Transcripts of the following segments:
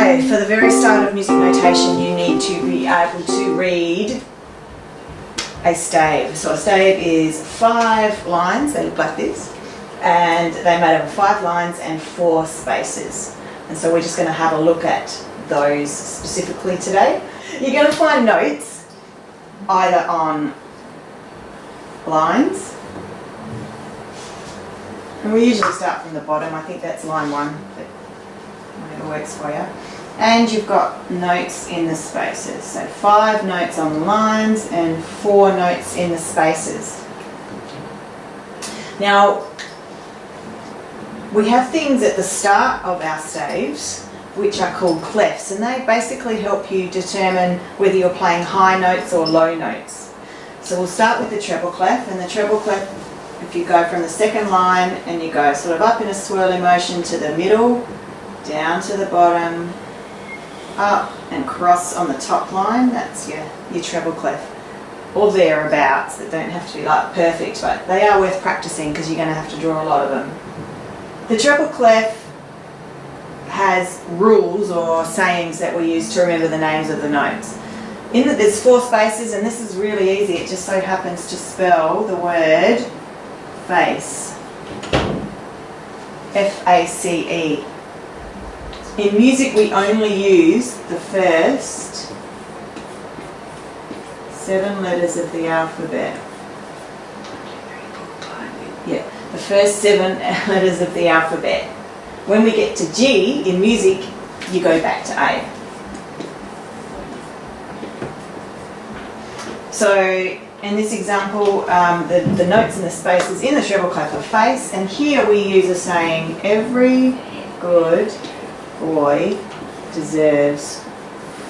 Okay, for the very start of music notation, you need to be able to read a stave. So a stave is 5 lines, they look like this, and they're made up of 5 lines and 4 spaces. And so we're just going to have a look at those specifically today. You're going to find notes either on lines, and we usually start from the bottom. I think that's line 1, but whatever works for you. And you've got notes in the spaces. So 5 notes on the lines and 4 notes in the spaces. Now, we have things at the start of our staves which are called clefs, and they basically help you determine whether you're playing high notes or low notes. So we'll start with the treble clef, and the treble clef, if you go from the second line and you go sort of up in a swirling motion to the middle, down to the bottom, up and cross on the top line, that's your treble clef. Or thereabouts. They don't have to be like perfect, but they are worth practicing because you're going to have to draw a lot of them. The treble clef has rules or sayings that we use to remember the names of the notes. There's 4 spaces, and this is really easy. It just so happens to spell the word face. F-A-C-E. In music, we only use the first 7 letters of the alphabet. Yeah, the first 7 letters of the alphabet. When we get to G in music, you go back to A. So in this example, the notes in the spaces in the treble clef are face, and here we use a saying, every good boy deserves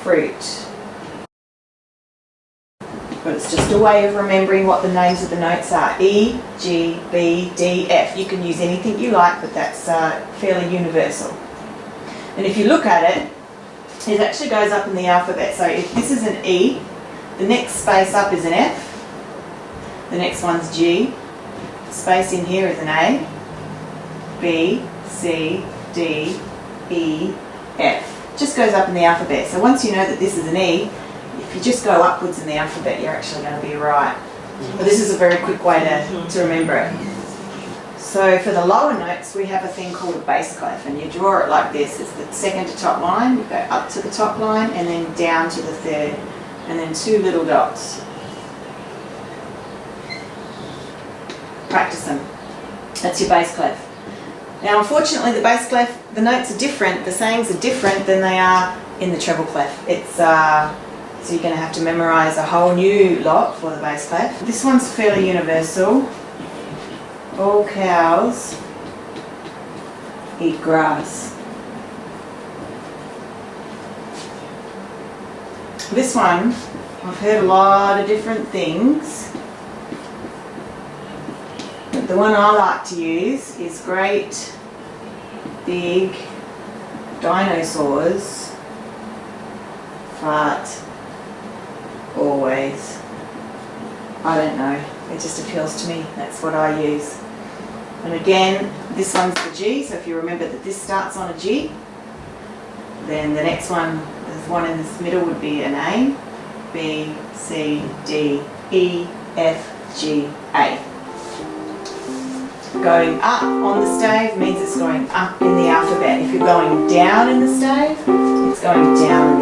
fruit. But it's just a way of remembering what the names of the notes are. E, G, B, D, F. You can use anything you like, but that's fairly universal. And if you look at it, it actually goes up in the alphabet. So if this is an E, the next space up is an F. The next one's G. The space in here is an A. B, C, D, E, F. Just goes up in the alphabet. So once you know that this is an E, if you just go upwards in the alphabet, you're actually going to be right. But this is a very quick way to remember it. So for the lower notes, we have a thing called a bass clef, and you draw it like this. It's the second to top line. You go up to the top line and then down to the third, and then 2 little dots. Practice them. That's your bass clef. Now, unfortunately, the bass clef, the notes are different, the sayings are different than they are in the treble clef. So you're going to have to memorise a whole new lot for the bass clef. This one's fairly universal. All cows eat grass. This one, I've heard a lot of different things. The one I like to use is great big dinosaurs fart always. I don't know, it just appeals to me. That's what I use. And again, this one's the G, so if you remember that this starts on a G, then the next one, there's one in this middle, would be an A, B, C, D, E, F, G, A. Going up on the stave means it's going up in the alphabet. If you're going down in the stave, it's going down in